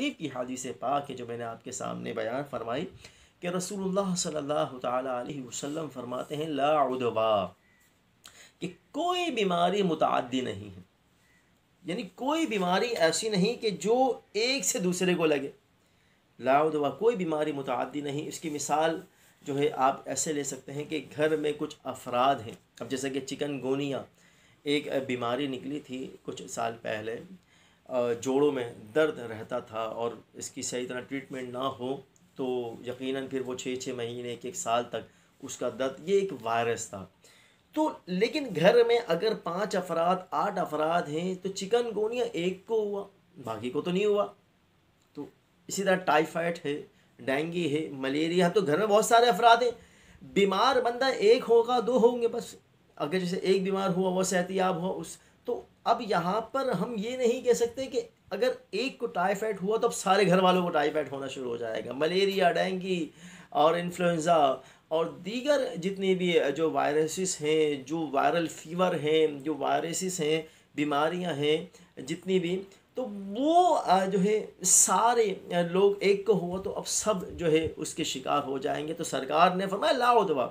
एक ही हदीस पाक है जो मैंने आपके सामने बयान फरमाई कि रसूलुल्लाह सल्लल्लाहु ताला अलैहि वसल्लम फरमाते हैं ला उदवा, कि कोई बीमारी मुतअद्दी नहीं है, यानी कोई बीमारी ऐसी नहीं कि जो एक से दूसरे को लगे। ला उदवा, कोई बीमारी मुतअद्दी नहीं। इसकी मिसाल जो है आप ऐसे ले सकते हैं कि घर में कुछ अफराद हैं, अब जैसे कि चिकनगुनिया एक बीमारी निकली थी कुछ साल पहले, जोड़ों में दर्द रहता था और इसकी सही तरह ट्रीटमेंट ना हो तो यकीनन फिर वो 6-6 महीने 1-1 साल तक उसका दर्द, ये एक वायरस था। तो लेकिन घर में अगर 5 अफराद 8 अफराद हैं तो चिकनगुनिया एक को हुआ, बाकी को तो नहीं हुआ। तो इसी तरह टाइफाइड है, डेंगू है, मलेरिया, तो घर में बहुत सारे अफराद हैं, बीमार बंदा एक होगा 2 होंगे बस। अगर जैसे एक बीमार हुआ वो सेहतियाब हो उस, तो अब यहाँ पर हम ये नहीं कह सकते कि अगर एक को टाइफाइड हुआ तो अब सारे घर वालों को टाइफाइड होना शुरू हो जाएगा। मलेरिया, डेंगू और इन्फ्लुएंज़ा और दीगर जितनी भी जो वायरसेस हैं, जो वायरल फीवर हैं, जो वायरसेस हैं, बीमारियां हैं जितनी भी, तो वो जो है सारे लोग एक को हुआ तो अब सब जो है उसके शिकार हो जाएंगे। तो सरकार ने फरमाया ला उदवा,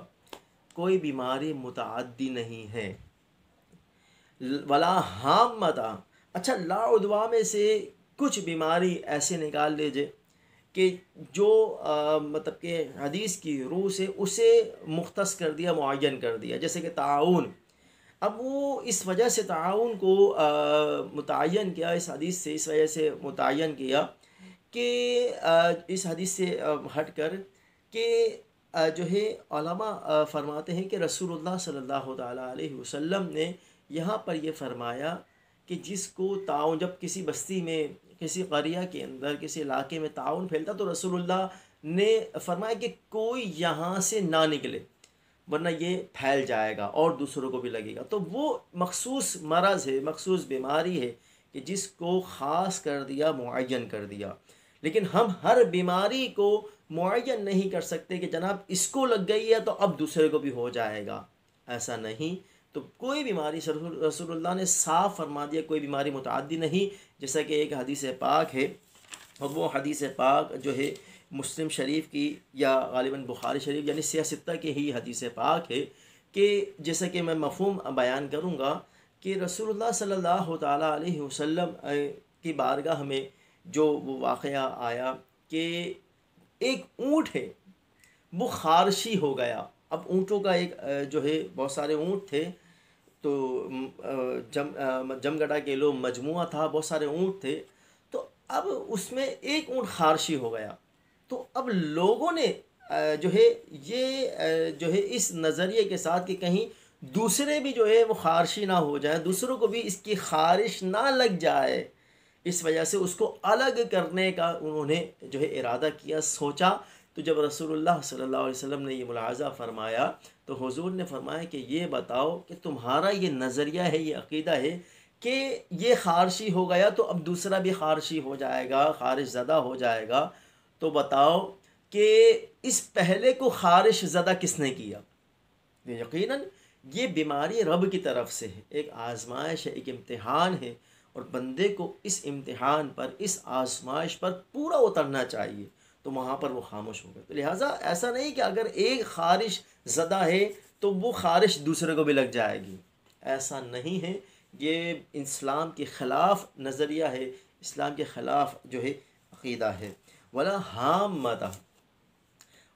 कोई बीमारी मुतअद्दी नहीं है, वला हामता। अच्छा, ला उदवा में से कुछ बीमारी ऐसे निकाल लीजिए कि जो मतलब कि हदीस की रूह से उसे मुख्तस कर दिया, मुअय्यन कर दिया, जैसे कि ताउन। अब वो इस वजह से ताउन को मुतय्यन किया, इस हदीस से इस वजह से मुतय्यन किया कि इस हदीस से हट कर कि जो है उलमा फरमाते हैं कि रसूलुल्लाह सल्लल्लाहु ताला अलैहि वसल्लम ने यहाँ पर ये फरमाया कि जिसको ताउन, जब किसी बस्ती में, किसी क़रिया के अंदर, किसी इलाके में ताउन फैलता तो रसूलुल्लाह ने फरमाया कि कोई यहाँ से ना निकले वरना ये फैल जाएगा और दूसरों को भी लगेगा। तो वो मखसूस मरज़ है, मखसूस बीमारी है कि जिसको ख़ास कर दिया, मुअय्यन कर दिया। लेकिन हम हर बीमारी को मुअय्यन नहीं कर सकते कि जनाब इसको लग गई है तो अब दूसरे को भी हो जाएगा, ऐसा नहीं। तो कोई बीमारी रसूलुल्लाह ने साफ़ फरमा दिया, कोई बीमारी मुतअद्दी नहीं। जैसा कि एक हदीस पाक है और वो हदीस पाक जो है मुस्लिम शरीफ की या गालिबन बुखारी शरीफ यानी सियासत्ता की ही हदीस पाक है कि जैसा कि मैं मफ़हूम बयान करूँगा कि रसूलुल्लाह सल्लल्लाहु ताला अलैहि वसल्लम की बारगाह में जो वो वाक़या आया कि एक ऊँट है वो ख़ारशी हो गया। अब ऊँटों का एक जो है बहुत सारे ऊँट थे, तो जमगढ़ा के लोग मजमुआ था, बहुत सारे ऊँट थे, तो अब उसमें एक ऊँट ख़ारशी हो गया। तो अब लोगों ने जो है ये जो है इस नज़रिए के साथ कि कहीं दूसरे भी जो है वो ख़ारशी ना हो जाए, दूसरों को भी इसकी ख़ारिश ना लग जाए, इस वजह से उसको अलग करने का उन्होंने जो है इरादा किया, सोचा। तो जब रसूलुल्लाह सल्लल्लाहु अलैहि वसल्लम ने ये मुलाहज़ा फ़रमाया तो हुज़ूर ने फ़रमाया कि ये बताओ कि तुम्हारा ये नज़रिया है, ये अक़ीदा है कि ये ख़ारशी हो गया तो अब दूसरा भी ख़ारशी हो जाएगा, ख़ारिश ज़दा हो जाएगा, तो बताओ कि इस पहले को ख़ारिश ज़दा किसने किया? यकीनन ये बीमारी रब की तरफ से है, एक आज़माइश है, एक इम्तिहान है और बंदे को इस इम्तिहान पर, इस आज़माइश पर पूरा उतरना चाहिए। तो वहाँ पर वो खामोश हो गए। तो लिहाजा ऐसा नहीं कि अगर एक ख़ारिश ज़दा है तो वो ख़ारिश दूसरे को भी लग जाएगी, ऐसा नहीं है। ये इस्लाम के ख़िलाफ़ नज़रिया है, इस्लाम के ख़िलाफ़ जो है अक़ीदा है। वला हामता,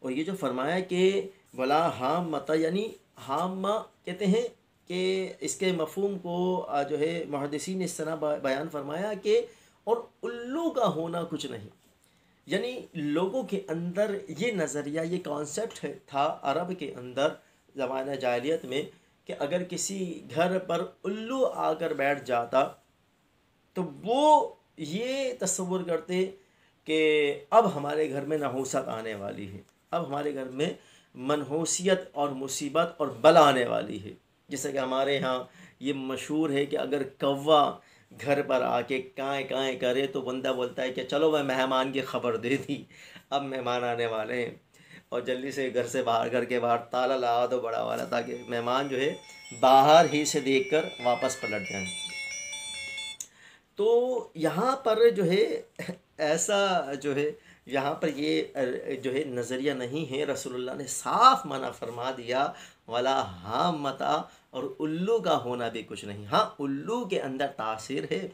और ये जो फरमाया कि वला हामता यानी हामा कहते हैं कि इसके मफ़हूम को जो है मुहद्दिसीन ने इस तरह बयान फरमाया कि और उल्लू का होना कुछ नहीं, यानी लोगों के अंदर ये नज़रिया, ये कॉन्सेप्ट है था अरब के अंदर ज़माना जाहिलियत में कि अगर किसी घर पर उल्लू आकर बैठ जाता तो वो ये तस्वुर करते कि अब हमारे घर में नहूसत आने वाली है, अब हमारे घर में मनहूसियत और मुसीबत और बला आने वाली है। जैसे कि हमारे यहाँ ये मशहूर है कि अगर कौवा घर पर आके काएँ काएँ करे तो बंदा बोलता है कि चलो मैं मेहमान की ख़बर दे दी, अब मेहमान आने वाले हैं, और जल्दी से घर से बाहर, घर के बाहर ताला लगा दो बड़ा वाला, ताकि मेहमान जो है बाहर ही से देखकर वापस पलट जाएं। तो यहाँ पर जो है ऐसा जो है यहाँ पर ये जो है नज़रिया नहीं है। रसूलुल्लाह ने साफ मना फरमा दिया, वला हामता, और उल्लू का होना भी कुछ नहीं। हाँ, उल्लू के अंदर तासीर है,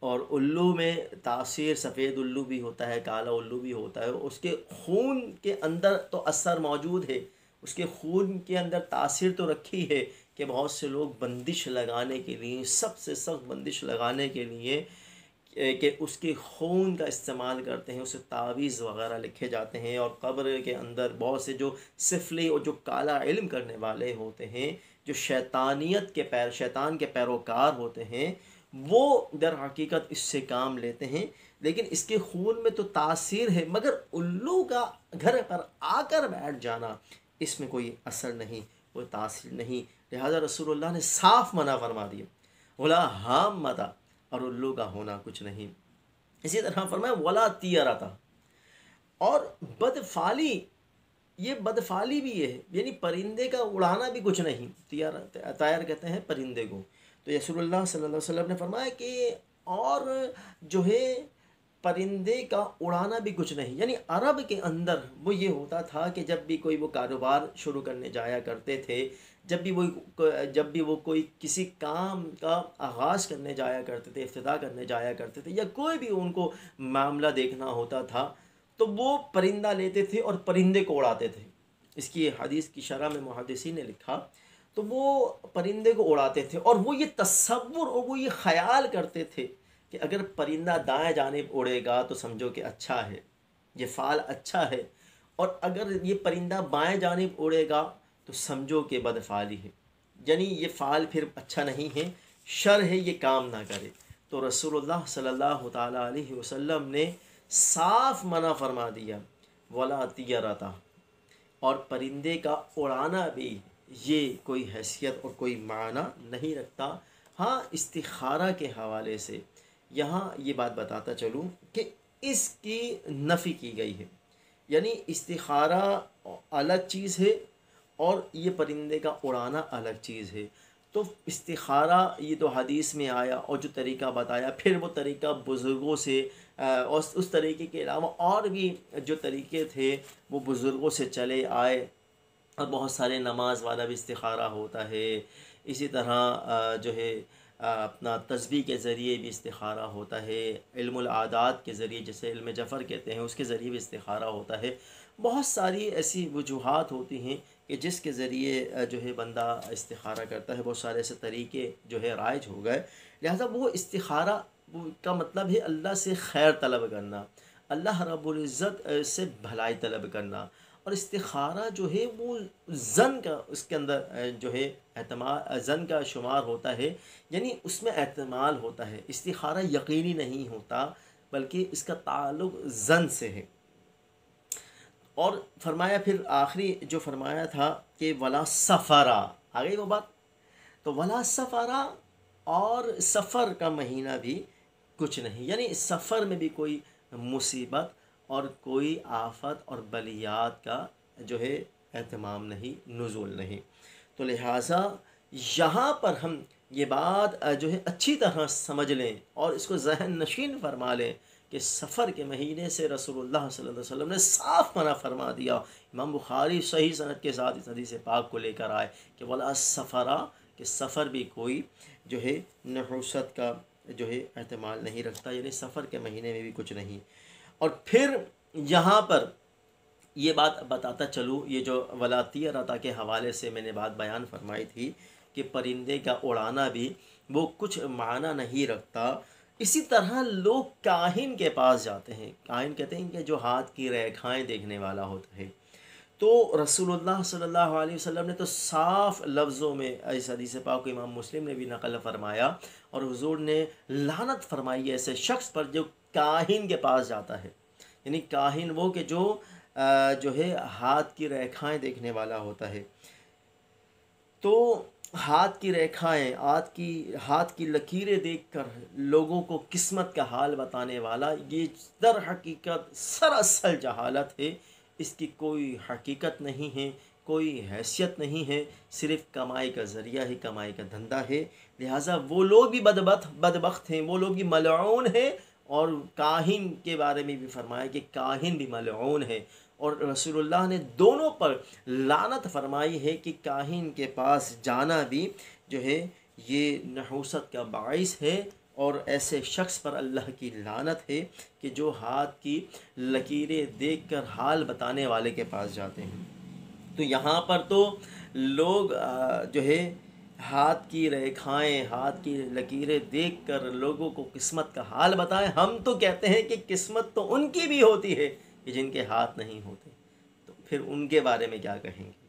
और उल्लू में तासीर सफ़ेद उल्लू भी होता है, काला उल्लू भी होता है। उसके खून के अंदर तो असर मौजूद है, उसके खून के अंदर तासीर तो रखी है कि बहुत से लोग बंदिश लगाने के लिए, सबसे सख्त बंदिश लगाने के लिए कि उसके खून का इस्तेमाल करते हैं, उसे तावीज़ वग़ैरह लिखे जाते हैं। और कब्र के अंदर बहुत से जो सिफली और जो काला इल्म करने वाले होते हैं, जो शैतान के पैरोकार होते हैं, वो दर हकीकत इससे काम लेते हैं। लेकिन इसके खून में तो तासीर है, मगर उल्लू का घर पर आकर बैठ जाना, इसमें कोई असर नहीं, कोई तासीर नहीं। लिहाजा रसूलुल्लाह ने साफ मना फरमा दिया, बोला हाम मता, और उल्लू का होना कुछ नहीं। इसी तरह फरमाया वला तियरता, और बदफाली, ये बदफाली भी है, यानी परिंदे का उड़ाना भी कुछ नहीं। तायर कहते हैं परिंदे को। तो रसूलुल्लाह सल्लल्लाहु अलैहि वसल्लम ने फरमाया कि और जो है परिंदे का उड़ाना भी कुछ नहीं। यानी अरब के अंदर वो ये होता था कि जब भी कोई वो कारोबार शुरू करने जाया करते थे, जब भी वो कोई किसी काम का आगाज़ करने जाया करते थे, इफ्तिताह करने जाया करते थे, या कोई भी उनको मामला देखना होता था, तो वो परिंदा लेते थे और परिंदे को उड़ाते थे। इसकी हदीस की शरह में मुहद्दिसीन ने लिखा, तो वो परिंदे को उड़ाते थे, और वो ये तसव्वुर और वो ये ख्याल करते थे कि अगर परिंदा दाएं जानिब उड़ेगा तो समझो कि अच्छा है, ये फ़ाल अच्छा है, और अगर ये परिंदा बाएं जानिब उड़ेगा तो समझो कि बदफ़ाली है, यानी ये फ़ाल फिर अच्छा नहीं है, शर है, ये काम ना करे। तो रसूलुल्लाह सल्लल्लाहु ताला अलैहि वसल्लम ने साफ मना फरमा दिया, वला तियरता, और परिंदे का उड़ाना भी ये कोई हैसियत और कोई माना नहीं रखता। हाँ, इस्तिखारा के हवाले से यहाँ ये बात बताता चलूँ कि इसकी नफ़ी की गई है, यानी इस्तिखारा अलग चीज़ है और ये परिंदे का उड़ाना अलग चीज़ है। तो इस्तिखारा ये तो हदीस में आया, और जो तरीक़ा बताया, फिर वो तरीक़ा बुज़ुर्गों से और उस तरीक़े के अलावा और भी जो तरीक़े थे वो बुज़ुर्गों से चले आए। और बहुत सारे नमाज वाला भी इस्तिखारा होता है। इसी तरह जो है अपना तस्बीह के ज़रिए भी इस्तिखारा होता है, इल्मुल आदात के ज़रिए, जैसे इल्म जफ़र कहते हैं, उसके ज़रिए भी इस्तिखारा होता है। बहुत सारी ऐसी वजूहात होती हैं कि जिसके ज़रिए जो है बंदा इस्तिखारा करता है। बहुत सारे ऐसे तरीक़े जो है राइज हो गए। लिहाजा वो इस्तिखारा का मतलब है अल्लाह से खैर तलब करना, अल्लाह रब्बुल इज़्ज़त से भलाई तलब करना। और इस्तिखारा जो है वो ज़न का, उसके अंदर जो है एतमाद ज़न का शुमार होता है, यानी उसमें एतमाल होता है। इस्तिखारा यकीनी नहीं होता, बल्कि इसका ताल्लुक़ ज़न से है। और फरमाया, फिर आखिरी जो फरमाया था कि वला सफ़रा, आ गई वो बात। तो वला सफ़रा, और सफ़र का महीना भी कुछ नहीं, यानी सफ़र में भी कोई मुसीबत और कोई आफत और बलियात का जो है एहतमाम नहीं, नुज़ूल नहीं। तो लिहाजा यहाँ पर हम ये बात जो है अच्छी तरह समझ लें और इसको ज़हन नशीन फरमा लें कि सफ़र के महीने से रसूलुल्लाह सल्लल्लाहु अलैहि वसल्लम ने साफ़ मना फरमा दिया। इमाम बुखारी सही सनद के साथ इस हदीस पाक को लेकर आए कि वला सफ़रा, कि सफ़र भी कोई जो है नहुसत का जो है एहतमाल नहीं रखता, यानी सफ़र के महीने में भी कुछ नहीं। और फिर यहाँ पर ये बात बताता चलूँ, ये जो वला तियरता के हवाले से मैंने बात बयान फरमाई थी कि परिंदे का उड़ाना भी वो कुछ माना नहीं रखता। इसी तरह लोग काहिन के पास जाते हैं। काहिन कहते हैं कि जो हाथ की रेखाएं देखने वाला होता है। तो रसूलुल्लाह सल्लल्लाहु अलैहि वसल्लम ने तो साफ़ लफ्ज़ों में इस हदीस पाक को इमाम मुस्लिम ने भी नकल फरमाया, और हुजूर ने लानत फरमाई ऐसे शख्स पर जो काहिन के पास जाता है। यानी काहिन वो कि जो है हाथ की रेखाएं देखने वाला होता है। तो हाथ की रेखाएं, हाथ की लकीरें देखकर लोगों को किस्मत का हाल बताने वाला, ये दर हकीकत सरासर जहालत है। इसकी कोई हकीकत नहीं है, कोई हैसियत नहीं है, सिर्फ़ कमाई का ज़रिया है, कमाई का धंधा है। लिहाजा वो लोग भी बदबख्त हैं, वो लोग भी मलऊन हैं, और काहिन के बारे में भी फरमाया कि काहिन भी मलऊन है, और रसूलुल्लाह ने दोनों पर लानत फरमाई है कि काहिन के पास जाना भी जो है ये नहूसत का बाइस है, और ऐसे शख्स पर अल्लाह की लानत है कि जो हाथ की लकीरें देखकर हाल बताने वाले के पास जाते हैं। तो यहाँ पर तो लोग जो है हाथ की रेखाएं, हाथ की लकीरें देखकर लोगों को किस्मत का हाल बताएं। हम तो कहते हैं कि किस्मत तो उनकी भी होती है कि जिनके हाथ नहीं होते, तो फिर उनके बारे में क्या कहेंगे।